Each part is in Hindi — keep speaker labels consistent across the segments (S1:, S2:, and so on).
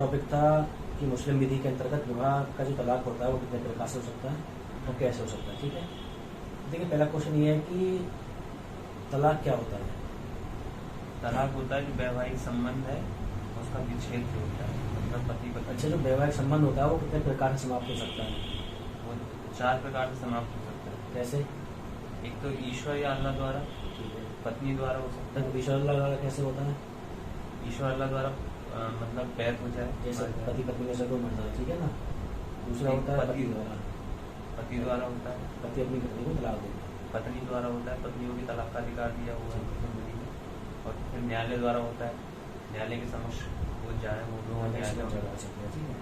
S1: टॉपिक था कि मुस्लिम विधि के अंतर्गत विवाह का जो तलाक होता है वो कितने प्रकार से हो सकता है और कैसे हो सकता है। ठीक है, देखिए पहला क्वेश्चन ये है कि तलाक क्या होता है।
S2: तलाक होता है जो वैवाहिक संबंध है उसका विच्छेद जो होता है, मतलब पति पत्नी।
S1: अच्छा, जो वैवाहिक संबंध होता है वो कितने प्रकार से समाप्त हो सकता है।
S2: वो 4 प्रकार से समाप्त हो सकता है।
S1: कैसे।
S2: एक तो ईश्वर या अल्लाह द्वारा,
S1: ठीक है,
S2: पत्नी द्वारा हो सकता है।
S1: तो ईश्वर द्वारा कैसे होता है।
S2: ईश्वर अल्लाह द्वारा मतलब पैर हो जाए,
S1: जैसे पति पत्नी में से कोई मर जाए, ठीक है ना। दूसरा होता है पति द्वारा।
S2: पति द्वारा होता है।
S1: पति अपनी पत्नी को तलाक देता है।
S2: पत्नी द्वारा होता है, पत्नी को भी तलाक का अधिकार दिया हुआ है मुस्लिम विधि में। और फिर न्यायालय द्वारा होता है, न्यायालय के समक्ष वो जाए, वो दोनों न्यायालय
S1: ठीक है।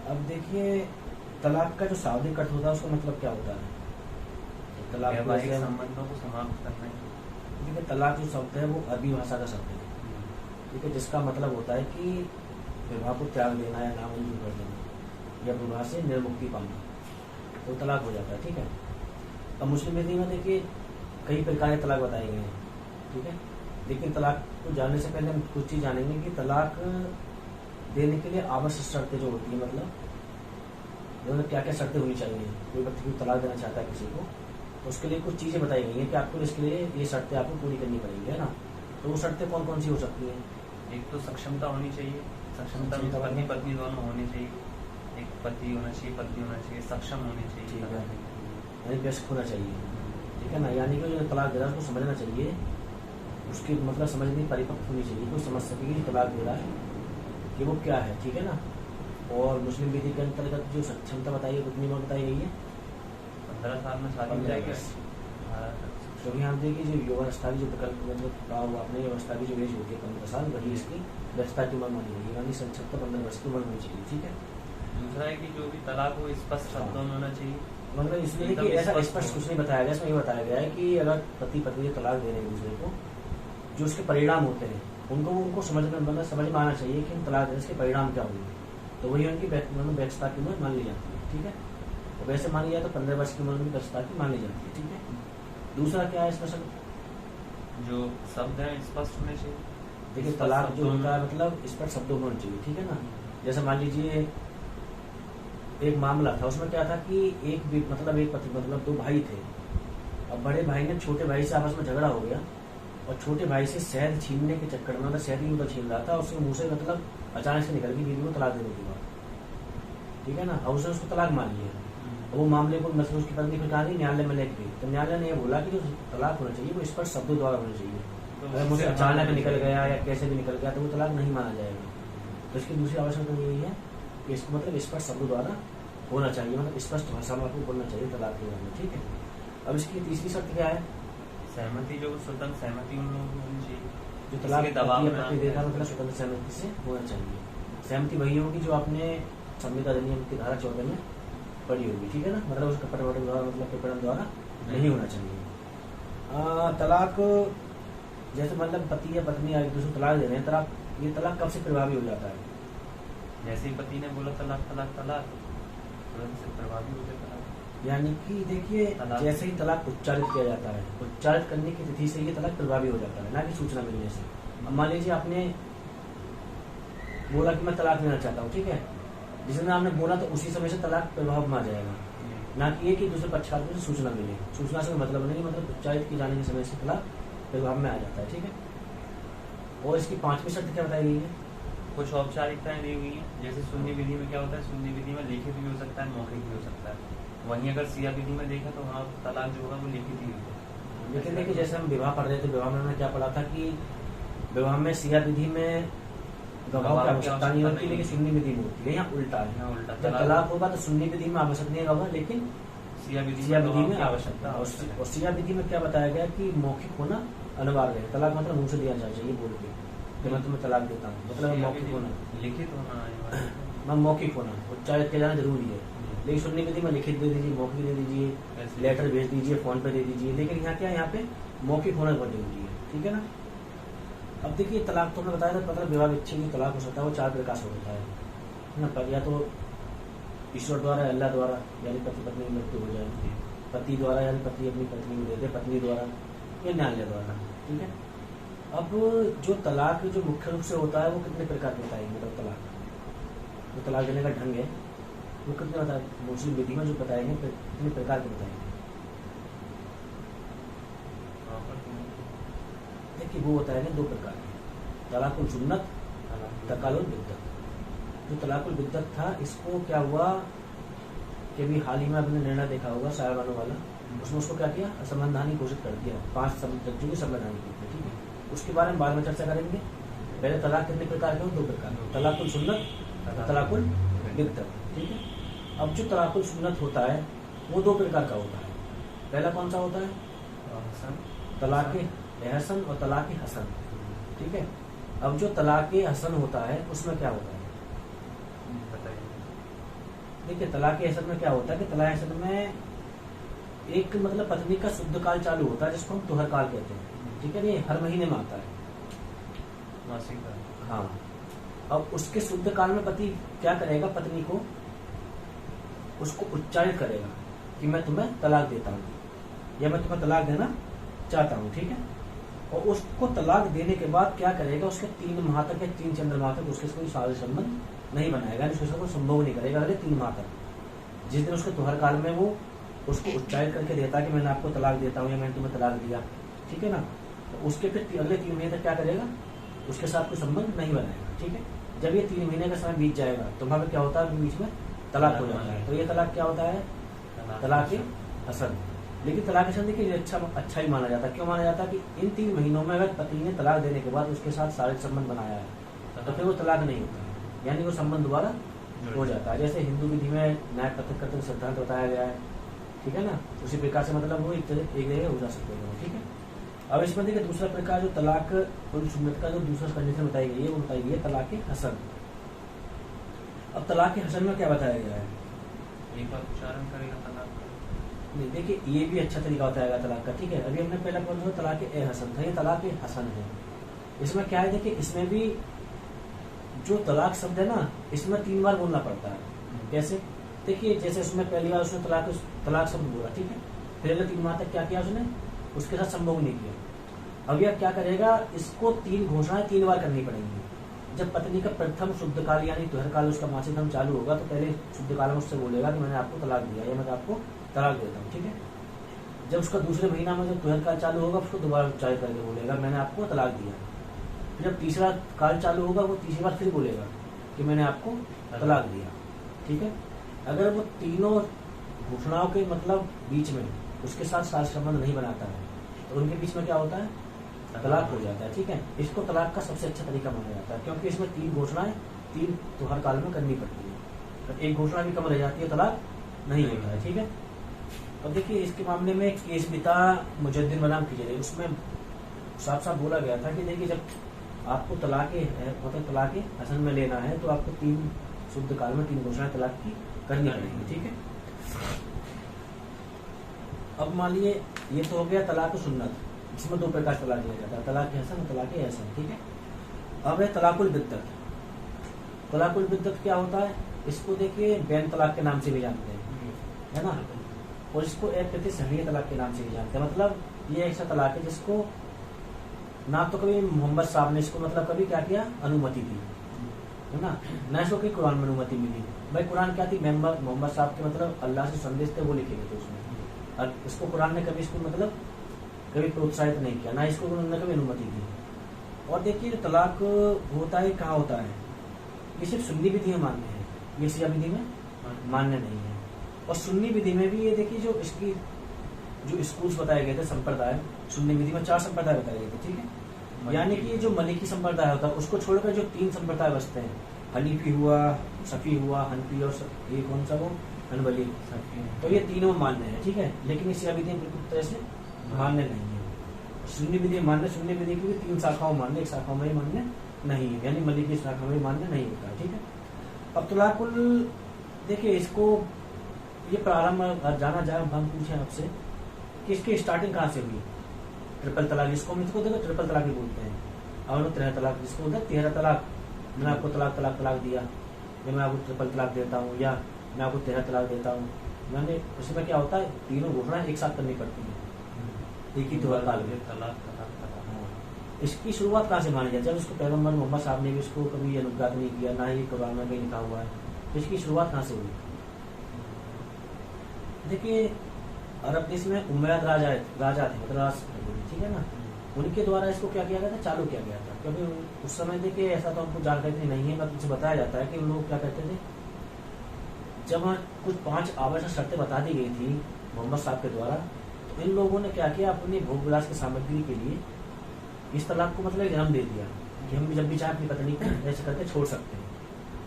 S1: अब देखिए तलाक का जो शाब्दिक अर्थ होता है उसका मतलब क्या होता है। तलाक
S2: वैवाहिक संबंधों को समाप्त करना है।
S1: देखिए तलाक जो शब्द है वो अरबी भाषा का शब्द है, ठीक है, जिसका मतलब होता है कि विवाह को त्याग देना या नामंजूर कर देना या विवाह से निर्मुक्ति पाना, तो तलाक हो जाता है। ठीक है, अब मुस्लिम विधि में देखिए कई प्रकार के तलाक बताए गए हैं, ठीक है, लेकिन तलाक को जानने से पहले हम कुछ चीज़ जानेंगे कि तलाक देने के लिए आवश्यक शर्तें जो होती है, मतलब क्या क्या शर्तें होनी चाहिए। कोई व्यक्ति को तलाक देना चाहता है किसी को, तो उसके लिए कुछ चीज़ें बताई गई हैं कि आपको इसके लिए ये शर्तें आपको पूरी करनी पड़ेंगी, है ना। तो वो शर्तें कौन कौन सी हो सकती हैं।
S2: एक तो सक्षमता होनी चाहिए, सक्षमता में पति पत्नी दोनों होनी चाहिए। एक पति होना चाहिए, पत्नी होना चाहिए, सक्षम होनी चाहिए,
S1: यानी व्यस्क होना चाहिए, ठीक है ना। यानी कि जो तलाक दे रहा है उसको समझना चाहिए, उसकी मतलब समझनी परिपक्व होनी चाहिए, कोई समझ सके कि तलाक दे रहा है कि वो क्या है, ठीक है ना। और मुस्लिम विधि के अंतर्गत जो सक्षमता बताई है कितनी बार बताई गई है,
S2: 15 साल में शादी हो जाएगी।
S1: क्योंकि यहाँ देखिए जो युवावस्था की जो विकल्प मतलब कहा हुआ आपने, युवावस्था की जो एज होती है 15 साल, वही इसकी व्यवस्था की उम्र मानी गई, यानी 75-15 वर्ष की उम्र होनी चाहिए, ठीक है।
S2: दूसरा है कि जो भी तलाक हो स्पष्ट शब्दों में होना चाहिए,
S1: मतलब इसलिए कि ऐसा स्पष्ट कुछ नहीं बताया गया, इसमें ये बताया गया है कि अगर पति पत्नी तलाक दे रहे हैं दूसरे को, जो उसके परिणाम होते हैं उनको समझ में आना चाहिए कि हम तलाक देने इसके परिणाम क्या होंगे, तो वही उनकी व्यवस्था की उम्र मान ली जाती है, ठीक है। तो वैसे मान लिया तो 15 वर्ष की उम्र में व्यवस्था की मान ली जाती है, ठीक है। दूसरा क्या है इसमें सब
S2: जो शब्द है स्पष्ट होने चाहिए।
S1: देखिए तलाक जो होता है मतलब स्पष्ट शब्दों में होना चाहिए, ठीक है ना। जैसे मान लीजिए एक मामला था, उसमें क्या था कि एक पति मतलब 2 भाई थे। अब बड़े भाई ने छोटे भाई से आपस में झगड़ा हो गया और छोटे भाई से शहद छीनने के चक्कर में, मतलब शहद ही उधर छीन रहा था, उसके मुंह से मतलब अचानक से निकल गई बीवी को तलाक देने की बात, ठीक है ना। और उसने उसको तलाक मान लिया। वो मामले को मतलब उसकी पत्नी फिर कहा न्यायालय में लेके गई, तो न्यायालय ने यह बोला कि जो तलाक होना चाहिए वो स्पष्ट शब्दों द्वारा होना चाहिए। अगर मुझे अचानक निकल गया या कैसे भी निकल गया तो वो तलाक नहीं माना जाएगा। तो इसकी दूसरी आवश्यकता यही है कि इसको मतलब स्पष्ट शब्दों द्वारा होना चाहिए, मतलब स्पष्ट भाषा में आपको बोलना चाहिए तलाक के बारे में, ठीक है। अब इसकी तीसरी शर्त क्या है,
S2: सहमति, जो स्वतंत्र सहमति उन लोगों की होनी चाहिए।
S1: जो तलाक पति देता है मतलब स्वतंत्र सहमति से होना चाहिए। सहमति वही होगी जो आपने संविदा अधिनियम की धारा 14 में पड़ी होगी, ठीक है ना। मतलब उसका पटवाटन द्वारा मतलब प्रकरण द्वारा नहीं होना चाहिए। तलाक जैसे मतलब पति या पत्नी एक दूसरे को तलाक दे रहे हैं, ये तलाक कब से प्रभावी हो जाता है।
S2: जैसे ही पति ने बोला तलाक तलाक तलाक, तुरंत से प्रभावी हो जाता है।
S1: यानी कि देखिए जैसे ही तलाक उच्चारित किया जाता है, उच्चारित करने की तिथि से ये तलाक प्रभावी हो जाता है, ना कि सूचना मिलने से। अब मान लीजिए आपने बोला कि मैं तलाक लेना चाहता हूँ, ठीक है, जिस दिन आपने बोला तो उसी समय से तलाक प्रभाव में आ जाएगा, ना कि ये कि दूसरे पक्षकार को सूचना मिले। सूचना से मतलब नहीं, मतलब उच्चारित किए जाने के समय से तलाक प्रभाव में आ जाता है, ठीक है। और इसकी 5वीं शर्त क्या बताई गई है,
S2: कुछ औपचारिकताएं दी हुई है। जैसे सुन्नी विधि में क्या होता है, सुन्नी विधि में लिखित भी हो सकता है, मौखिक भी हो सकता है। वहीं अगर सिया विधि में देखा तो वहाँ तलाक जो होगा वो लिखित ही होगा।
S1: लेकिन देखिए जैसे हम विवाह पढ़ रहे थे, विवाह में हमने क्या पढ़ा था कि विवाह में सिया विधि में गवाह की आवश्यकता नहीं होती, लेकिन सुन्नी विधि में होती है। यहाँ उल्टा है, जब तलाक होगा तो सुन्नी विधि में आवश्यक नहीं होगा, लेकिन सिया विधि में आवश्यकता। और सिया विधि में क्या बताया गया कि मौखिक होना अनिवार्य है। तलाक मतलब मुंह से दिया चाहिए बोल के मैं तुम्हें तलाक देता हूँ, मतलब मौखिक होना,
S2: लिखित होना,
S1: मौखिक होना, उच्चारित किया जाना जरूरी है। लेकिन सुन्नी विधि में लिखित दे दीजिए, मौखिक दे दीजिए, लेटर भेज दीजिए, फोन पे दे दीजिए, लेकिन यहाँ क्या है, यहाँ पे मौखिक होना बहुत जरूरी है, ठीक है ना। अब देखिए तलाक तो हमने बताया था, मतलब विवाह विच्छेद जो तलाक हो सकता है वो 4 प्रकार से होता है ना। या तो ईश्वर द्वारा, अल्लाह द्वारा, यानी पति पत्नी की मृत्यु हो जाए, पति द्वारा यानी पति अपनी पत्नी को दे दे, पत्नी द्वारा, या न्यायालय द्वारा, ठीक है। अब जो तलाक जो मुख्य रूप से होता है वो कितने प्रकार के बताएंगे, मतलब तलाक जो तलाक देने का ढंग है वो कितने बता मुस्लिम विधि में जो बताएंगे कितने प्रकार के बताएंगे। देखिए वो होता है ना दो प्रकार के, तलाकुल सुन्नत, तकालुल बिद्दत। जो तलाकुल बिद्दत था इसको क्या हुआ कि अभी हाल ही में आपने निर्णय देखा होगा साहिबानों वाला, उसने उसको क्या किया, असंवैधानिक घोषित कर दिया, 5 जज्जों की संवैधानिक की, ठीक है। उसके बारे में बाद में चर्चा करेंगे। पहले तलाक कितने प्रकार के, 2 प्रकार, तलाकुल सुन्नत, तलाकुल बिद्दत, ठीक है। अब जो तलाकुल सुन्नत होता है वो 2 प्रकार का होता है। पहला कौन सा होता है, तलाक एहसन और तलाक हसन, ठीक है। अब जो तलाक हसन होता है उसमें क्या होता है, देखिए तलाक एहसन में क्या होता है कि तलाक एहसन में एक मतलब पत्नी का शुद्ध काल चालू होता है जिसको हम तुहर काल कहते हैं, ठीक है। ये हर महीने में आता है,
S2: मासिक।
S1: हाँ। अब उसके शुद्ध काल में पति क्या करेगा, पत्नी को उसको उच्चारित करेगा कि मैं तुम्हें तलाक देता हूँ या मैं तुम्हें तलाक देना चाहता हूँ, ठीक है। और उसको तलाक देने के बाद क्या करेगा, उसके 3 माह तक या 3 चंद्रमा तक उसके कोई शारीरिक संबंध नहीं बनाएगा, उसके साथ संभव नहीं करेगा अगले 3 माह तक। जिस दिन उसके तुहर काल में वो उसको उच्चारित करके देता है कि मैंने आपको तलाक देता हूँ या मैंने तुम्हें तलाक दिया, ठीक है ना, तो उसके फिर अगले 3 महीने तक क्या करेगा, उसके साथ कोई संबंध नहीं बनाएगा, ठीक है। जब ये 3 महीने का समय बीत जाएगा तो वहां पे क्या होता है, बीच में तलाक हो जाता है। तो ये तलाक क्या होता है, तलाक हसन। लेकिन तलाक हसन देखिए अच्छा ही माना जाता है। क्यों माना जाता है कि इन 3 महीनों में अगर पति ने तलाक देने के बाद उसके साथ शारीरिक संबंध बनाया है तो फिर वो तलाक नहीं होता है, यानी वो संबंध दोबारा हो जाता है। जैसे हिंदू विधि में न्याय पृथक करते सिद्धांत बताया गया है, ठीक है ना, उसी प्रकार से मतलब वो एक जगह हो जा सकते हैं, ठीक है। अब इसमें देखिए दूसरा प्रकार जो तलाक उल सुन्नत का जो दूसरा कंडीशन बताई गई है वो बताई गई है तलाक हसन। अब तलाक हसन में क्या बताया गया है,
S2: एक बार उच्चारण करेगा तलाक का।
S1: नहीं देखिए ये भी अच्छा तरीका बताया गया तलाक का, ठीक है। अभी हमने पहला कौन सा तलाक ए हसन था, ये तलाक हसन है। इसमें क्या है, देखिए इसमें भी जो तलाक शब्द है ना इसमें 3 बार बोलना पड़ता है। कैसे, देखिए जैसे उसमें पहली बार उसने तलाक शब्द बोला, ठीक है, फिर अगले 3 माह तक क्या किया उसने, उसके साथ संभोग नहीं किया। अब यह क्या करेगा, इसको 3 घोषणाएं 3 बार करनी पड़ेंगी। जब पत्नी का प्रथम शुद्ध काल यानी तुहर काल उसका मासिक धर्म चालू होगा तो पहले शुद्ध काल में उससे बोलेगा कि मैंने आपको तलाक दिया या मैं आपको तलाक देता हूँ, ठीक है। जब उसका दूसरे महीना में जब तुहर काल चालू होगा उसको दोबारा उच्चारित करके बोलेगा मैंने आपको तलाक दिया। फिर जब तीसरा काल चालू होगा वो तीसरी बार फिर बोलेगा कि मैंने आपको तलाक दिया, ठीक है। अगर वो तीनों घोषणाओं के मतलब बीच में उसके साथ शारीरिक संबंध नहीं बनाता है तो उनके बीच में क्या होता है, तलाक हो जाता है, ठीक है। इसको तलाक का सबसे अच्छा तरीका माना जाता है क्योंकि इसमें 3 घोषणाएं 3 तुहर काल में करनी पड़ती है। तो एक घोषणा भी कम रह जाती है, तलाक नहीं होता है, ठीक है। और देखिए इसके मामले में केस बिता मुजद्दिन बनाम की जाए उसमें साफ साफ बोला गया था कि देखिए जब आपको तलाक मतलब तलाक हसन में लेना है तो आपको 3 शुद्ध काल में 3 घोषणाएं तलाक की करनी पड़ेगी, ठीक है। अब मान लिए ये तो हो गया तलाक सुन्नत, इसमें 2 प्रकार तलाक लिया जाता है, तलाक हसन और तलाक हसन, ठीक है। अब है तलाकुल बिद्दत। तलाकुल बिद्दत क्या होता है, इसको देखिए बैन तलाक के नाम से भी जानते हैं, है ना, और इसको एक प्रतिशरीय तलाक के नाम से भी जानते हैं। मतलब ये ऐसा तलाक है जिसको ना तो कभी मोहम्मद साहब ने इसको मतलब कभी क्या किया, अनुमति दी, है ना इसको कभी कुरान में अनुमति मिली। भाई कुरान क्या थी, मोहम्मद साहब के मतलब अल्लाह से संदेश थे वो लिखे गए थे उसमें, और इसको कुरान ने कभी इसको मतलब कभी प्रोत्साहित नहीं किया, ना इसको उन्होंने कभी अनुमति दी। और देखिए जो तलाक होता है कहाँ होता है, ये सिर्फ सुन्नी विधि में मान्य है, ये शिया विधि में मान्य नहीं है। और सुन्नी विधि में भी ये देखिए जो इसकी जो स्कूल्स बताए गए थे संप्रदाय, सुन्नी विधि में 4 संप्रदाय बताए गए थे, ठीक है। यानी कि जो मलिकी संप्रदाय होता है उसको छोड़कर जो 3 संप्रदाय बचते हैं, हनीफी हुआ, सफी हुआ, हनफी और ये कौन सा वो हनबली, तो ये तीनों मान्य है, ठीक है। लेकिन इस विधि बिल्कुल तरह से मान्य नहीं है। सुन्नी विधि मान्य, सुन्नी विधि की 3 शाखाओं मान्य, एक शाखा में मान्य नहीं है, यानी मलिकी शाखा में मान्य नहीं होता है, ठीक है। अब तलाकुल देखिए इसको ये प्रारंभ जाना जाए, हम पूछे आपसे कि इसकी स्टार्टिंग कहाँ से हुई। ट्रिपल तलाक जिसको हम इसको देखो ट्रिपल तलाक ही बोलते हैं, और 13 तलाक जिसको बोलते हैं 13 तलाक, मैंने आपको तलाक दिया, या मैं आपको ट्रिपल तलाक देता हूँ, या मैं आपको 13 तलाक देता हूँ। मैंने उसमें क्या होता है, तीनों घोषणाएं एक साथ करनी पड़ती है एक ही तुहर काल में। इसकी शुरुआत कहाँ से मानी जाए? जब इसको पैगम्बर मोहम्मद साहब ने भी इसको कभी अनुवाद नहीं किया, ना ही कुरान में कहीं लिखा हुआ है, तो इसकी शुरुआत कहाँ से हुई? देखिए अरब देश में उमैयद राजा थे, मतलब ठीक है ना, उनके द्वारा इसको क्या किया गया था, चालू किया गया था। क्योंकि उस समय देखिए ऐसा तो हमको जानकारी नहीं है, मतलब मुझे बताया जाता है कि उन लोग क्या कहते थे, जब कुछ 5 आवश्यक शर्तें बता दी गई थी मोहम्मद साहब के द्वारा, तो इन लोगों ने क्या किया, अपनी भोग विलास की सामग्री के लिए इस तलाक को मतलब जन्म दे दिया कि हम जब भी चाहे अपनी पत्नी को ऐसे करके छोड़ सकते हैं,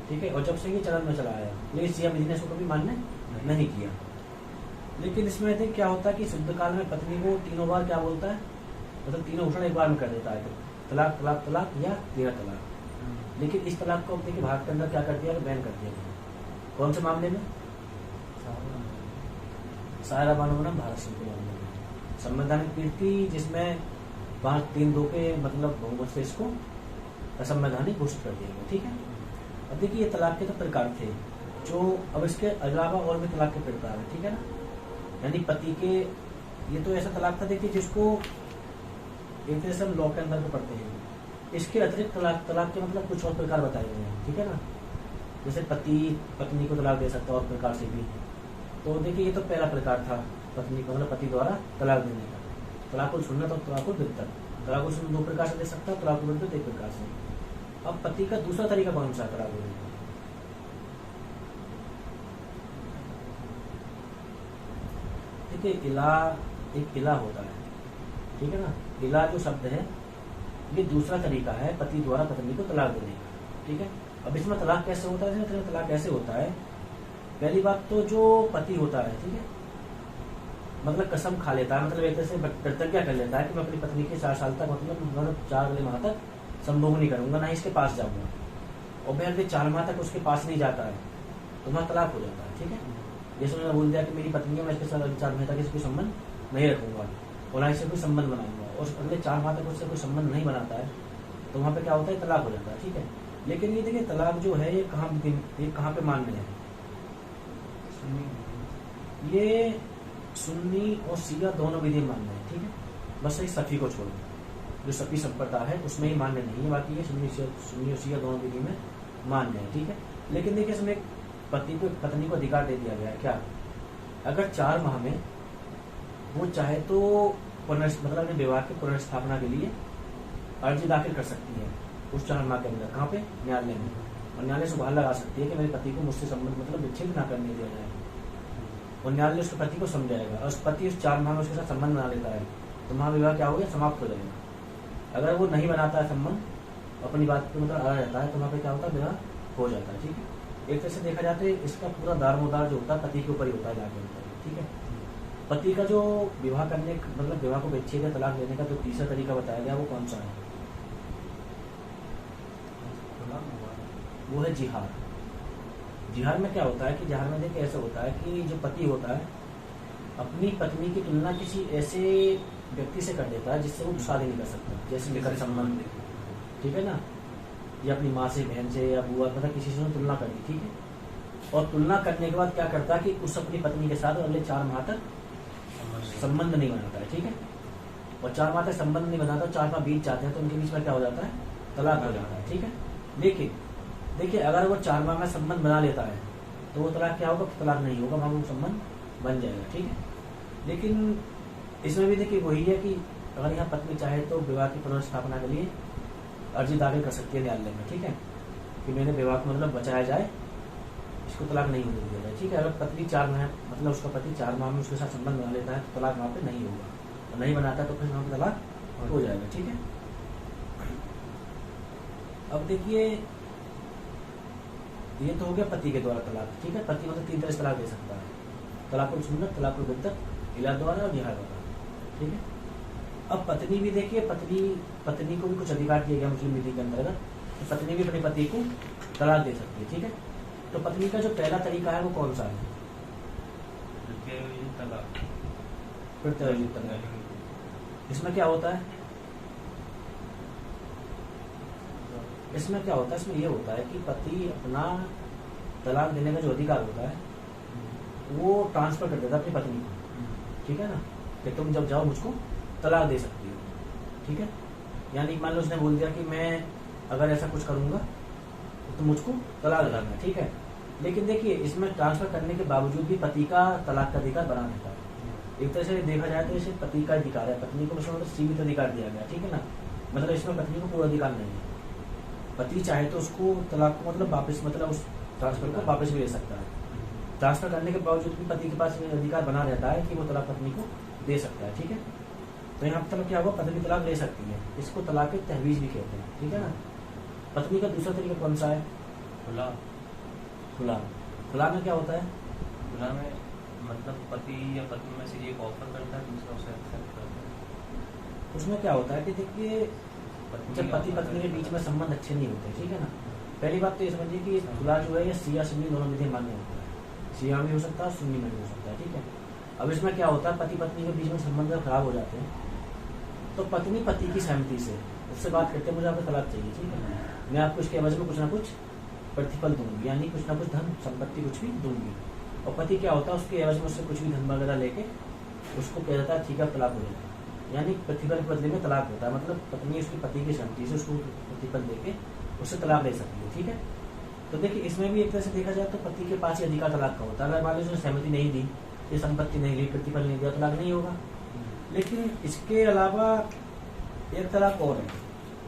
S1: ठीक है। और जब से ये चलन में चला आया, लेकिन शिया विधि ने इसको कभी मान्य नहीं किया। लेकिन इसमें देख क्या होता है कि शुद्ध काल में पत्नी को 3 बार क्या बोलता है, मतलब 3 उठन एक बार में कर देता है, तलाक तलाक तलाक या 13 तलाक। लेकिन इस तलाक को देखिए भारत के अंदर क्या कर दिया, बैन कर दिया गया। कौन से मामले में? सायरा बानो बनाम भारत सिंह के मामले में संवैधानिक कीर्ति, जिसमें 5-3-2 के मतलब बहुमत से इसको असंवैधानिक घोषित कर दिया गया, ठीक है। अब देखिए ये तलाक के तो प्रकार थे, जो अब इसके अलावा और भी तलाक के प्रकार है, ठीक है ना। यानी पति के, ये तो ऐसा तलाक था देखिए जिसको एक तरह से हम लॉ के अंदर को पढ़ते हैं। इसके अतिरिक्त तलाक के मतलब कुछ और प्रकार बताए गए हैं, ठीक है ना। जैसे पति पत्नी को तलाक दे सकता है और प्रकार से भी। तो देखिए ये तो पहला प्रकार था, पत्नी को मतलब पति द्वारा तलाक देने का। तलाकुल सुन्नत और तलाकुल बिद्दत। तलाकुल सुन्नत 2 प्रकार से दे सकता है, तलाकुल बिद्दत 1 प्रकार से। अब पति का दूसरा तरीका कौन सा है तलाक देने का? देखिए इला, एक इला होता है, ठीक है ना। इला जो शब्द है ये दूसरा तरीका है पति द्वारा पत्नी को तलाक देने का, ठीक है। अब इसमें तलाक कैसे होता है? इसमें तलाक कैसे होता है? पहली बात तो जो पति होता है, ठीक है, मतलब कसम खा लेता है, मतलब एक तरह से प्रतिज्ञा कर लेता है कि मैं अपनी पत्नी के 4 साल तक मतलब 4 अगले माह तक संभोग नहीं करूंगा, ना ही इसके पास जाऊंगा। और फिर 4 माह तक उसके पास नहीं जाता है तो वहाँ तलाक हो जाता है, ठीक है। जैसे उन्होंने बोल दिया कि मेरी पत्नी है, मैं इसके साथ 4 महीने तक इसको संबंध नहीं रखूंगा और ना इससे कोई संबंध बनाऊंगा, और अगले 4 माह तक उससे कोई संबंध नहीं बनाता है, तो वहाँ पे क्या होता है, तलाक हो जाता है, ठीक है। लेकिन ये देखिए तलाक जो है ये कहाँ पे मान्य है? ये सुन्नी और शिया दोनों विधि मान्य है, ठीक है। बस एक सफी को छोड़, जो सफी संप्रदाय है उसमें ही मान्य नहीं है, बाकी ये सुन्नी और शिया दोनों विधि में मान्य है, ठीक है। लेकिन देखिए इसमें पति को पत्नी को अधिकार दे दिया गया है, क्या? अगर 4 माह में वो चाहे तो मतलब अपने विवाह की पुनर्स्थापना के लिए अर्जी दाखिल कर सकती है उस 4 माह के अंदर। कहाँ पे? न्यायालय में। और न्यायालय से गुहार लगा सकती है कि मेरे पति को मुझसे संबंध मतलब विच्छेद ना करने दिया जाए, और न्यायालय उसके पति को समझाएगा, और उस पति उस 4 माह में उसके साथ संबंध बना लेता है तो महाविवाह क्या हो गया, समाप्त हो जाएगा। अगर वो नहीं बनाता है संबंध, अपनी बात पे मतलब आ रहता है, तो वहाँ पे क्या होता है, विवाह हो जाता है, ठीक है। एक तरह से देखा जाए तो इसका पूरा दारोमदार जो होता है पति के ऊपर ही होता है जाके होता है, ठीक है। पति का जो विवाह करने मतलब विवाह को विच्छेद या तलाक देने का जो तीसरा तरीका बताया गया वो कौन सा है? वो है जिहार। जिहार में क्या होता है कि जिहार में देखिए ऐसा होता है कि जो पति होता है अपनी पत्नी की तुलना किसी ऐसे व्यक्ति से कर देता है जिससे वो शादी नहीं कर सकता, जैसे निकट संबंध, ठीक है ना, या अपनी माँ से, बहन से या बुआ, मतलब किसी से तुलना कर दी, ठीक है। और तुलना करने के बाद क्या करता है कि उस अपनी पत्नी के साथ अगले 4 माह तक संबंध नहीं बनाता है, ठीक है। और 4 माह तक संबंध नहीं बनाता, 4 माह बीत जाते हैं तो उनके बीच में क्या हो जाता है, तलाक हो जाता है, ठीक है। लेकिन देखिए अगर वो 4 माह में संबंध बना लेता है तो वो तलाक क्या होगा, तलाक नहीं होगा, वहाँ वो संबंध बन जाएगा, ठीक है। लेकिन इसमें भी देखिए वही है कि अगर यहाँ पत्नी चाहे तो विवाह की पुनर्स्थापना के लिए अर्जी दाखिल कर सकती है न्यायालय में, ठीक है, कि मेरे विवाह को मतलब बचाया जाए, इसको तलाक नहीं होने दिया जाए, ठीक है। अगर पत्नी 4 माह मतलब उसका पति 4 माह में उसके साथ संबंध बना लेता है तो तलाक वहाँ पे नहीं होगा, और नहीं बनाता तो फिर वहाँ पे तलाक हो जाएगा, ठीक है। अब देखिए ये तो हो गया पति के द्वारा तलाक, ठीक है। पति मतलब 3 तरह से तलाक दे सकता है, तलाकुल सुन्नत, तलाकुल बिद्दत, इला द्वारा और जिहार द्वारा, ठीक है। अब पत्नी भी देखिए, पत्नी को भी कुछ अधिकार दिए गया मुस्लिम विधि के अंतर्गत, तो पत्नी भी अपने पति को तलाक दे सकती है, ठीक है। तो पत्नी का जो पहला तरीका है वो कौन सा है? प्रत्यायोजित तलाक। इसमें क्या होता है, इसमें ये होता है कि पति अपना तलाक देने का जो अधिकार होता है वो ट्रांसफर कर देता है अपनी पत्नी को, ठीक है ना, कि तुम जब जाओ मुझको तलाक दे सकती हो, ठीक है। यानी मान लो उसने बोल दिया कि मैं अगर ऐसा कुछ करूंगा तो मुझको तलाक लगाना, ठीक है। लेकिन देखिए इसमें ट्रांसफर करने के बावजूद भी पति का तलाक का अधिकार बना रहता है। एक तरह से देखा जाए तो इसे पति का अधिकार है, पत्नी को मतलब सीमित अधिकार दिया गया, ठीक है ना। मतलब इसमें पत्नी को पूरा अधिकार नहीं है। पति चाहे तो उसको तलाक को मतलब वापस मतलब उस ट्रांसफर को वापस भी ले सकता है। ट्रांसफर करने के बावजूद भी पति के पास ये अधिकार बना रहता है कि वो तलाक पत्नी को दे सकता है, ठीक है। तो यहाँ पर क्या हुआ, पत्नी तलाक ले सकती है, इसको तलाक तहवीज भी कहते हैं, ठीक है ना। पत्नी का दूसरा तरीका कौन सा है?
S2: खुला।
S1: खुला। खुला में क्या होता है?
S2: खुला में मतलब पति या पत्नी में से एक ऑफर करता है, दूसरा उसे एक्सेप्ट करता है।
S1: उसमें क्या होता है कि देखिए जब पति पत्नी के बीच में संबंध अच्छे नहीं होते, ठीक है ना। पहली बात तो ये समझिए कि खुला जो है ये शिया सुन्नी दोनों विधि मान्य होता है। शिया में हो सकता है, सुन्नी में भी हो सकता है, ठीक है। अब इसमें क्या होता है, पति पत्नी के बीच में संबंध खराब हो जाते हैं तो पत्नी पति की सहमति से उससे बात करते हैं मुझे आपको तलाक चाहिए, ठीक है, मैं आपको इसके एवज में कुछ ना कुछ प्रतिफल दूंगी, यानी कुछ ना कुछ धन संपत्ति कुछ भी दूंगी। और पति क्या होता है उसके एवज में उससे कुछ भी धन वगैरह लेके उसको कह देता है ठीक है तलाक हो जाएगा, यानी प्रतिफल के बदले में तलाक होता है। मतलब पत्नी उसकी पति की सहमति से उसको प्रतिफल देके उससे तलाक ले सकती है, ठीक है। तो देखिए इसमें भी एक तरह से देखा जाए तो पति के पास ही अधिकार तलाक का होता है। अगर मान लीजिए उसने सहमति नहीं दी, ये संपत्ति नहीं ली, प्रतिफल नहीं दिया, तलाक नहीं होगा। लेकिन इसके अलावा एक तलाक और है,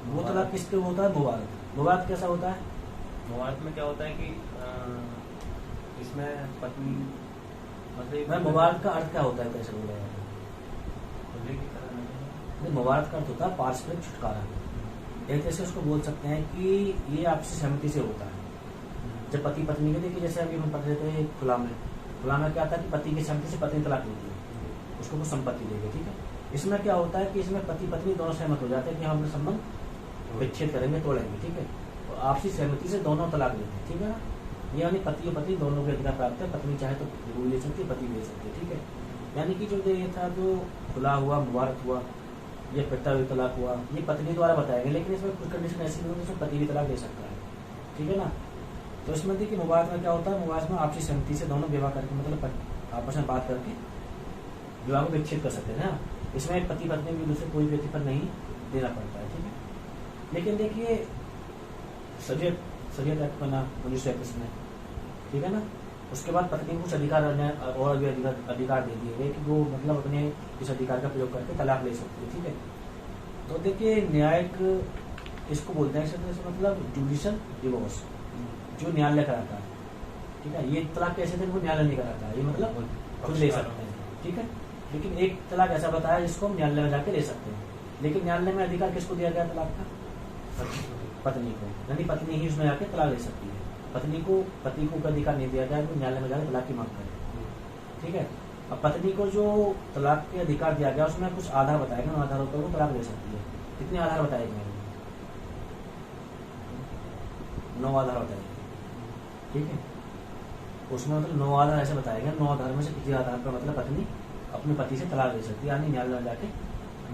S1: वो तलाक किसके होता है? मुबारक। मुबारक कैसा होता है?
S2: मुबारक में क्या होता है कि इसमें पत्नी मतलब
S1: मुबारक का अर्थ क्या होता है? कैसे बोला जाता है? मुबारक का अर्थ होता है पारस्परिक छुटकारा। एक तरह से उसको बोल सकते हैं कि ये आपसी सहमति से होता है। जब पति पत्नी के देखिए जैसे अभी हम पढ़ रहे थे खुला में क्या था कि पति की सहमति से पत्नी तलाक लेती है, उसको कुछ संपत्ति देगी, ठीक है। इसमें क्या होता है कि इसमें पति पत्नी दोनों सहमत हो जाते हैं कि हम अपने संबंध विच्छेद करेंगे, तोड़ेंगे, ठीक है। तो आपसी सहमति से दोनों तलाक लेते हैं, ठीक है ना। ये यानी पति और पत्नी दोनों को अधिकार प्राप्त है, पत्नी चाहे तो ले सकती है, पति ले सकते, ठीक है। यानी कि जो ये था जो खुला हुआ, मुबारक हुआ, ये पिता भी तलाक हुआ, ये पत्नी द्वारा बताया गया। लेकिन इसमें कुछ कंडीशन ऐसी नहीं होती जिसमें पति भी तलाक ले सकता है, ठीक है ना। तो इसमें देखिए मुबारक में क्या होता है, मुबारक में आपसी सहमति से दोनों विवाह करके मतलब आपस में बात करके विवाह को विच्छेद कर सकते हैं ना। इसमें पति पत्नी भी दूसरे कोई प्रतिफल नहीं देना पड़ता है, ठीक है। लेकिन देखिए शरीयत एक्ट बना 1921 में, ठीक है ना। उसके बाद पत्नी को कुछ अधिकार और भी अधिकार दे दिए गए कि वो मतलब अपने इस अधिकार का प्रयोग करके तलाक ले सकती है, ठीक है। तो देखिए न्यायिक इसको बोलते हैं इसे मतलब जुडिशल डिवोर्स, जो न्यायालय कराता है, ठीक है। ये तलाक कैसे थे वो न्यायालय नहीं कराता है, ये मतलब खुद ले सकते हैं, ठीक है। लेकिन एक तलाक ऐसा बताया जिसको हम न्यायालय में जाके ले सकते हैं। लेकिन न्यायालय में अधिकार किसको दिया गया तलाक का? पत्नी को, यानी पत्नी ही उसमें जाके तलाक ले सकती है। पत्नी को पति को अधिकार नहीं दिया गया तो न्यायालय में जाकर तलाक की मांग करे, ठीक है। अब पत्नी को जो तलाक के अधिकार दिया गया उसमें कुछ आधार बताए गए, उन आधारों पर वो तलाक ले सकती है। कितने आधार बताए गए? 9 आधार बताए गए, ठीक है। उसमें मतलब 9 आधार ऐसे बताए गए, 9 आधार में से किसी आधार पर मतलब पत्नी अपने पति से तलाक ले सकती है, यानी न्यायालय में जाके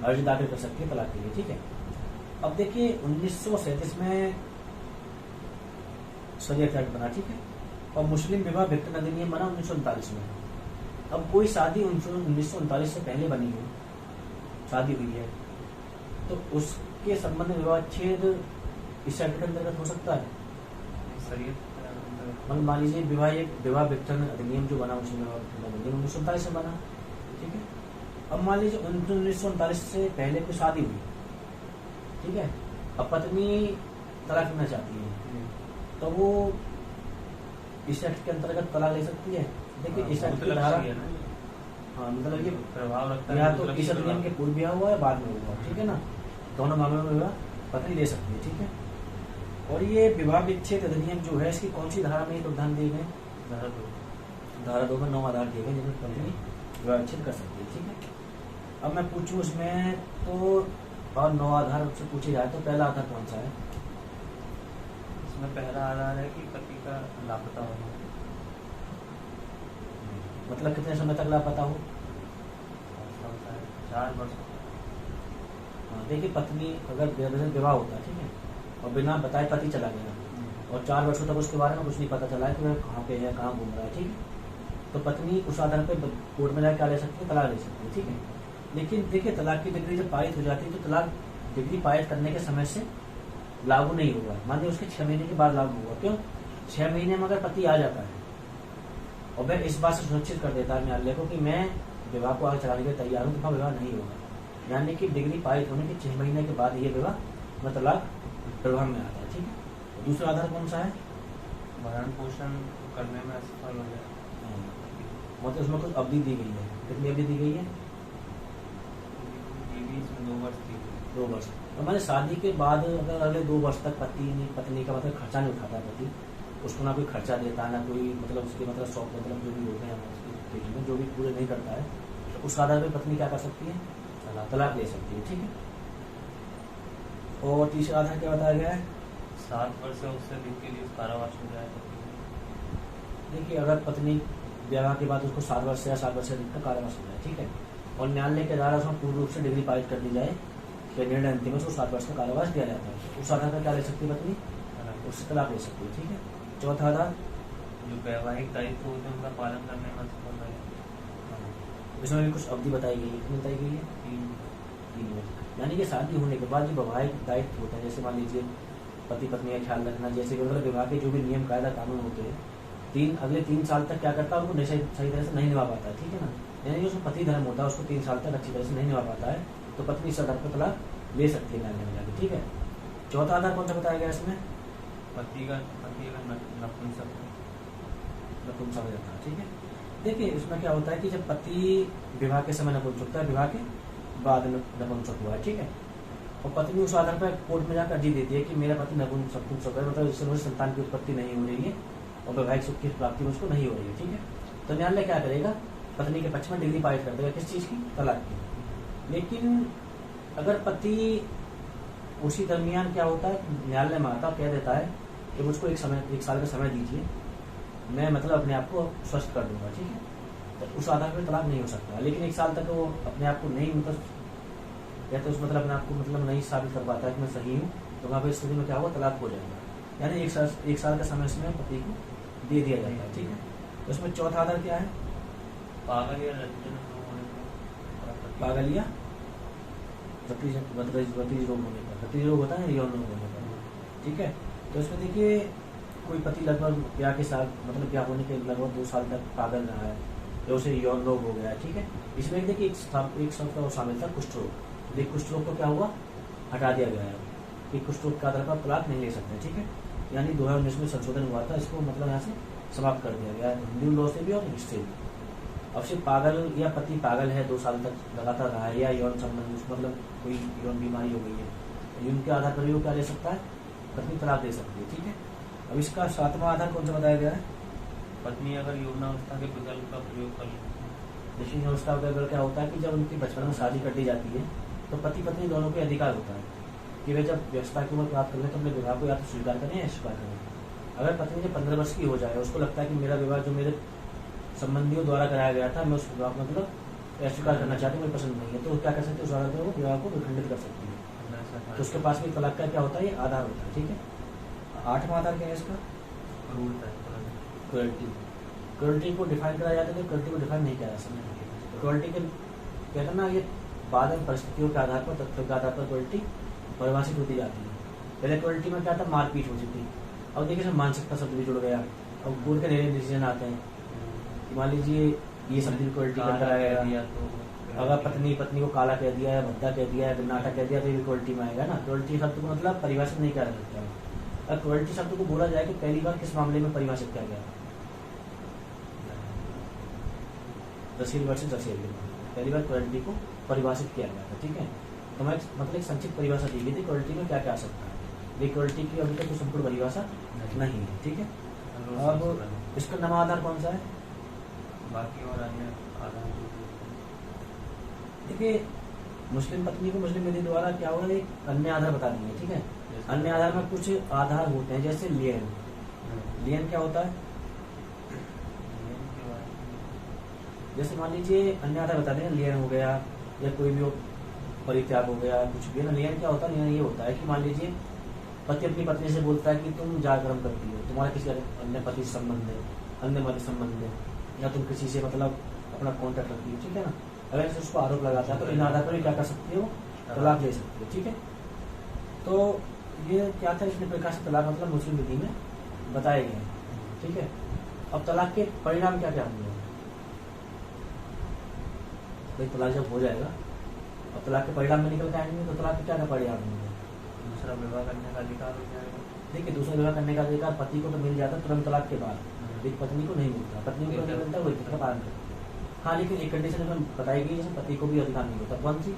S1: अर्जी दाखिल कर सकती है तलाक के लिए, ठीक है। अब देखिए 1937 में शरीयत एक्ट बना, ठीक है। और मुस्लिम विवाह विघटन अधिनियम बना 1939 में। अब कोई शादी 1939 से पहले बनी हो, शादी हुई है, तो उसके संबंध में विवाहच्छेद इस एक्ट के अंतर्गत हो सकता है। मतलब मान लीजिए विवाह विघटन अधिनियम जो बना मुस्लिम विवाह विघटन अधिनियम 1939 में बना, ठीक है। अब मान लीजिए 1939 से पहले कोई शादी हुई, ठीक है। अब पत्नी तलाक लेना चाहती है तो वो इस एक्ट के अंतर्गत तलाक ले सकती है। देखिए इस एक्ट की धारा मतलब ये
S2: प्रभाव रखता है,
S1: या तो इस अधिनियम के पूर्व ब्याह हुआ है बाद में हुआ, ठीक है ना। दोनों मामलों में विवाह पत्नी ले सकती है, ठीक है। और ये विवाह विच्छेद अधिनियम जो है इसकी कौन सी धारा में प्रावधान दिए गए? धारा 2 में 9 आधार दिए गए जिनमें पत्नी विवाह विच्छेद कर सकती है, ठीक है। अब मैं पूछूं इसमें तो और 9 आधार से पूछे जाए तो पहला आधार कौन सा है?
S2: इसमें पहला आधार है कि पति का लापता होना।
S1: मतलब कितने समय तक लापता हो?
S2: 4 वर्ष।
S1: देखिए पत्नी अगर विवाह होता है, ठीक है, और बिना बताए पति चला गया और 4 वर्षों तक उसके बारे में कुछ नहीं पता चला है कि वह कहाँ पे है, कहाँ घूम रहा है, ठीक है। तो पत्नी उस आधार पर कोर्ट में जाकर क्या ले सकती है? तलाक ले सकती है, ठीक है। लेकिन देखिए तलाक की डिग्री जब पारित हो जाती है तो तलाक डिग्री पारित करने के समय से लागू नहीं होगा। मान लीजिए उसके 6 महीने के बाद लागू होगा। क्यों? 6 महीने में अगर पति आ जाता है और वह इस बात से सुनिश्चित कर देता है न्यायालय को कि मैं विवाह को आगे चलाने के लिए तैयार हूँ, तो विवाह नहीं होगा। यानी कि डिग्री पारित होने के 6 महीने के बाद ये विवाह में तलाक प्रभाव में आता है। ठीक है। दूसरा आधार कौन सा है?
S2: भरण पोषण करने में असफल हो जाए,
S1: मतलब उसमें कुछ अवधि दी गई है। कितनी अवधि दी गई है?
S2: इसमें 2 वर्ष थी।
S1: 2 वर्ष। तो मैंने शादी के बाद अगर अगले 2 वर्ष तक पत्नी का मतलब खर्चा नहीं उठाता है, पति उसको ना कोई खर्चा देता है, ना कोई मतलब उसके मतलब शौक मतलब जो भी होते हैं उसके में जो भी पूरे नहीं करता है, तो उस आधार पर पत्नी क्या कर सकती है? तलाक ले सकती है। ठीक है। और तीसरा आधार क्या बताया गया है?
S2: 7 वर्ष से उससे अधिक के लिए कारावास हो जाए।
S1: देखिए अगर पत्नी विवाह के बाद उसको 7 वर्ष या 7 वर्ष से अधिक का कारावास हो जाए, ठीक है, और न्यायालय के द्वारा उसमें पूर्ण रूप से डिग्री पारित कर दी जाए, फिर निर्णय अंतिम में उसको 7 वर्ष का कारावास दिया जाता है। उस आधार पर क्या ले सकती है पत्नी? उससे तलाक ले सकती है। ठीक है। चौथा आधार,
S2: जो वैवाहिक दायित्व होते हैं उनका पालन करने में असफल रहे।
S1: इसमें भी कुछ अवधि बताई गई है। कितनी बताई गई है? 3 वर्ष। यानी कि शादी होने के बाद जो वैवाहिक दायित्व होते हैं, जैसे मान लीजिए पति पत्नी का ख्याल रखना, जैसे मतलब विवाह के जो भी नियम कायदा कानून होते हैं, अगले 3 साल तक क्या करता है उनको सही तरह से नहीं निभा पाता है। ठीक है ना। यानी कि उसमें पति धर्म होता है, उसको 3 साल तक अच्छी तरह से नहीं निभा पाता है, तो पत्नी इस आधार पर तलाक ले सकती है न्यायालय में जाके। ठीक है। चौथा आधार कौन सा बताया गया इसमें?
S2: पति का नपुंसक
S1: हो जाता है। ठीक है। देखिए इसमें क्या होता है कि जब पति विवाह के समय नपुंसक है, विवाह के बाद नपुंसक हुआ है, ठीक है, और पत्नी उस आधार पर कोर्ट में जाकर अर्जी देती है कि मेरा पति नपुंसक है, मतलब इससे मुझे संतान की उत्पत्ति नहीं हो रही है और वैवाहिक सुख की प्राप्ति मुझको नहीं हो रही है। ठीक है। तो न्यायालय क्या करेगा? पत्नी के पक्ष में डिग्री पारित कर देगा। किस चीज की? तलाक की। लेकिन अगर पति उसी दरमियान क्या होता है, न्यायालय में आता कह देता है कि मुझको 1 साल का समय दीजिए, मैं मतलब अपने आप को स्वस्थ कर दूंगा। ठीक है। तो उस आधार पर तलाक नहीं हो सकता। लेकिन 1 साल तक वो अपने आप को नहीं या तो उस मतलब अपने आप को मतलब नहीं साबित कर पाता है कि मैं सही हूँ, तो वहाँ पर स्थिति में क्या होगा? तलाक हो जाएगा। यानी 1 साल का समय इसमें पति को दे दिया जाता है। ठीक है। तो इसमें चौथा आधार क्या है?
S2: पागल या
S1: रतिज रोग होने पर। रतिज रोग होता है यौन रोग होने पर। ठीक है। तो इसमें देखिए कोई पति लगभग ब्याह के साथ मतलब ब्याह होने के लगभग 2 साल तक पागल रहा है, या उसे यौन रोग हो गया है। ठीक है। इसमें देखिए एक शब्द और शामिल था कुष्ठ रोग। देखिए कुष्ठ रोग को क्या हुआ? हटा दिया गया है कि कुष्ठ रोग के आधार पर तलाक नहीं ले सकते। ठीक है। यानी 2019 में संशोधन हुआ था, इसको मतलब यहाँ से समाप्त कर दिया गया है, हिंदू लॉ से भी और हिस्ट्री भी। अब सिर्फ पागल या पति पागल है 2 साल तक लगातार रहा है, या यौन संबंध मतलब कोई यौन बीमारी हो गई है, तो इनके आधार पर भी वो क्या ले सकता है? पत्नी तलाक दे सकती है। ठीक है। अब इसका 7वां आधार कौन सा बताया गया है?
S2: पत्नी अगर यौनावस्था के विकल्प का प्रयोग कर ले।
S1: देखिए यौनावस्था का विकल्प क्या होता है कि जब उनकी बचपन में शादी कर दी जाती है तो पति पत्नी दोनों को अधिकार होता है कि वे जब व्यवस्था की उम्र प्राप्त कर ले तो अपने विवाह को या तो स्वीकार करें या स्वीकार करें। अगर पत्नी जब 15 वर्ष की हो जाए, उसको लगता है कि मेरा विवाह जो मेरे संबंधियों द्वारा कराया गया था, मैं उस विवाह मतलब अस्वीकार करना चाहती हूँ, मुझे पसंद नहीं है, तो क्या कर सकते हैं? उस आधार पर वो विवाह को विखंडित कर सकती है। तो उसके पास भी तलाक का क्या होता है? ये आधार होता है। ठीक है। 8वां आधार क्या है इसका? क्रुएल्टी। क्रुएल्टी को डिफाइन करा जाता है, तो क्रुएल्टी को डिफाइन नहीं किया जा सकता। क्रुएल्टी के कहते हैं ना, ये बाद में परिस्थितियों के आधार पर, तथ्यों के आधार पर क्रुएल्टी परिभाषित होती जाती है। पहले क्रुएल्टी में क्या था? मारपीट होती थी। अब देखिए इसमें मानसिकता शब्द भी जुड़ गया। अब कोर्ट के नए डिसीजन आते हैं, मान लीजिए ये शब्द क्रुएल्टी का कराया गया, तो अगर पत्नी को काला कह दिया है, भद्दा कह दिया है, नाटा कह दिया, तो ये क्रुएल्टी में आएगा ना। क्रुएल्टी शब्द को मतलब परिभाषित नहीं किया जा सकता है। अगर क्रुएल्टी शब्द को बोला जाए कि पहली बार किस मामले में परिभाषित किया गया? रसील वर्सेस रसील में पहली बार क्रुएल्टी को परिभाषित किया गया था। ठीक है। तो मैं मतलब एक संक्षिप्त परिभाषा दी गई थी क्रुएल्टी में क्या क्या आ सकता है। ये क्रुएल्टी की अभी तक तो संपूर्ण परिभाषा नहीं है। ठीक है। अब इसका नवा आधार कौन सा है?
S2: बाकी और अन्य आधार
S1: देखिए मुस्लिम पत्नी को मुस्लिम विधि द्वारा क्या होगा? एक अन्य आधार बता दिए। ठीक है। अन्य आधार में कुछ आधार होते हैं, जैसे लियन। लियन क्या होता है? जैसे मान लीजिए अन्य आधार बता दें, लियन हो गया या कोई भी परित्याग हो गया, कुछ भी ना। लियन क्या होता है? लियन ये होता है कि मान लीजिए पति अपनी पत्नी से बोलता है कि तुम जागरण करती हो, तुम्हारा किसी अन्य पति से संबंध है, अन्य मत संबंध है, या तुम किसी से मतलब अपना कॉन्टेक्ट रखती हो। ठीक है ना। अगर उसको आरोप लगाता है तो इन आधार पर भी क्या कर सकती हो? तलाक ले सकती है। ठीक है। तो ये क्या था, इसने प्रकार से तलाक मतलब मुस्लिम विधि में बताए गए हैं। ठीक है, अब तलाक के परिणाम क्या क्या होंगे भाई? तलाक जब हो जाएगा, अब तलाक के परिणाम में निकल के आएंगे, तो तलाक के क्या क्या परिणाम होंगे?
S2: दूसरा विवाह करने का अधिकार हो जाएगा।
S1: देखिए, दूसरा विवाह करने का अधिकार पति को तो मिल जाता है तुरंत तलाक के बाद, लेकिन पत्नी को नहीं मिलता। पत्नी को नहीं मिलता, वो इद्दत का पालन करता है। हाँ, लेकिन एक कंडीशन इसमें बताई गई, जैसे पति को भी अधिकार नहीं होता। कौन सी?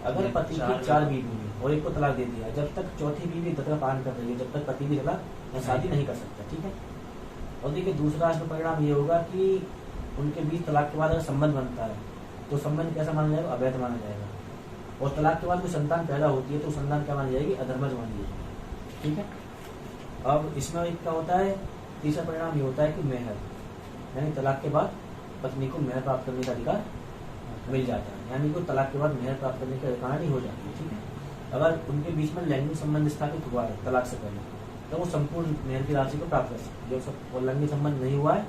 S1: अगर पति की 4 बीवी है और एक को तलाक दे दिया, जब तक चौथी बीवी इद्दत का पालन कर रही है, जब तक पति भी तलाक या शादी नहीं कर सकता। ठीक है, और देखिए दूसरा इसमें परिणाम ये होगा कि उनके बीच तलाक के बाद अगर संबंध बनता है तो संबंध कैसा माना जाएगा? अवैध माना जाएगा। और तलाक के बाद कोई संतान पैदा होती है तो संतान क्या मानी जाएगी? अधर्मज मानी जाएगी। ठीक है, अब इसमें एक क्या होता है, तीसरा परिणाम ये होता है कि मेहर, यानी तलाक के बाद पत्नी को मेहर प्राप्त करने का अधिकार मिल जाता है, यानी कि तलाक के बाद मेहर प्राप्त करने की अधिकारी हो जाती है। ठीक है, अगर उनके बीच में लैंगिक संबंध स्थापित हुआ है तलाक से पहले, तो वो संपूर्ण मेहर की राशि को प्राप्त कर सकती है। जो लैंगिक संबंध नहीं हुआ है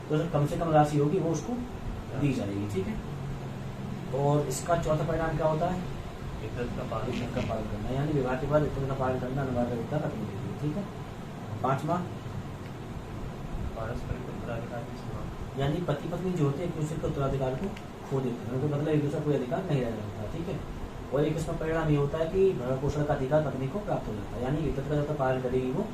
S1: तो कम से कम राशि होगी वो उसको दी जाएगी। ठीक है, और इसका चौथा परिणाम क्या होता है?
S2: इद्दत का
S1: पालन करना, यानी विवाह के बाद इद्दत का पालन करना अनिवार्य होता है पत्नी के लिए। ठीक है, पांचवा,
S2: पारस्परिक उत्तराधिकार की समाप्ति,
S1: यानी पति पत्नी जो होते हैं एक दूसरे के उत्तराधिकार को खो देते हैं, उनको मतलब एक दूसरे कोई अधिकार नहीं रह जाता। ठीक है, और एक इसमें परिणाम ये होता है कि भरण पोषण का अधिकार पत्नी को प्राप्त हो जाता है, यानी इद्दत का जब पालन करेगी वो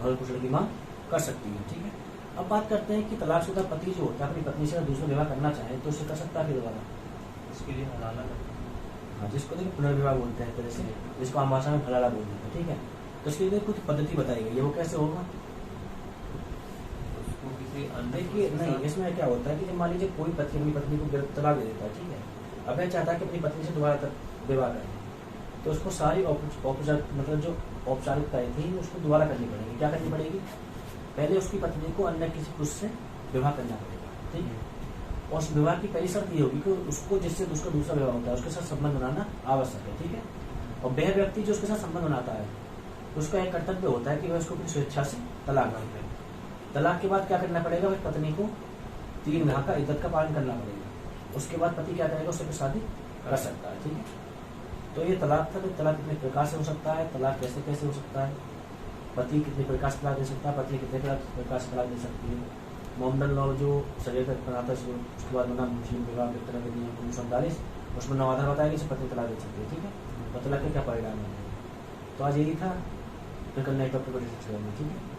S1: भरण पोषण की मांग कर सकती है। ठीक है, अब बात करते हैं कि तलाकशुदा पति जो होता है अपनी पत्नी से अगर दूसरा विवाह करना चाहे तो उसे कर सकता है दोबारा?
S2: इसके लिए हलाला करते हैं।
S1: हाँ, जिसको देखिए पुनर्विवाह बोलते हैं, तरह से जिसको आम भाषा में हलाला बोलते हैं। ठीक है, तो इसके लिए कुछ पद्धति बताई गई है, वो कैसे होगा?
S2: उसको किसी अन्य
S1: देखिए नहीं, इसमें क्या होता है कि जब मान लीजिए कोई पति अपनी पत्नी को तलाक दे देता है, ठीक है, अब वह चाहता है कि अपनी पत्नी से दोबारा विवाह करे, तो उसको सारी मतलब जो औपचारिकताएं थी उसको दोबारा करनी पड़ेगी। क्या करनी पड़ेगी? पहले उसकी पत्नी को अन्य किसी पुरुष से विवाह करना पड़ेगा। ठीक है, और उस विवाह की पहली शर्त ये होगी कि उसको जिससे उसका दूसरा विवाह होता है उसके साथ संबंध बनाना आवश्यक है। ठीक है, और वह व्यक्ति जो उसके साथ संबंध बनाता है उसका एक कर्तव्य होता है कि वह उसको अपनी स्वेच्छा से तलाक न दे। तलाक के बाद क्या करना पड़ेगा? वह पत्नी को 3 माह का इद्दत का पालन करना पड़ेगा। उसके बाद पति क्या करेगा? उससे शादी कर सकता है। ठीक है, तो ये तलाक था। तो तलाक कितने प्रकार से हो सकता है, तलाक कैसे कैसे हो सकता है, पति कितने प्रकार से तलाक दे सकता है, पत्नी कितने प्रकार से तलाक दे सकती है। मोहम्मदन लॉ जो शरीयत बनाता है उसके बाद बना मुस्लिम विवाह के तरह के नियम 1947, उसमें 9 आधार बताया कि पत्नी तलाक दे सकती है। ठीक है, और तलाक के क्या परिणाम होंगे। तो आज यही था, फिर कल नए टॉपिक पर डिस्कस करेंगे। ठीक है।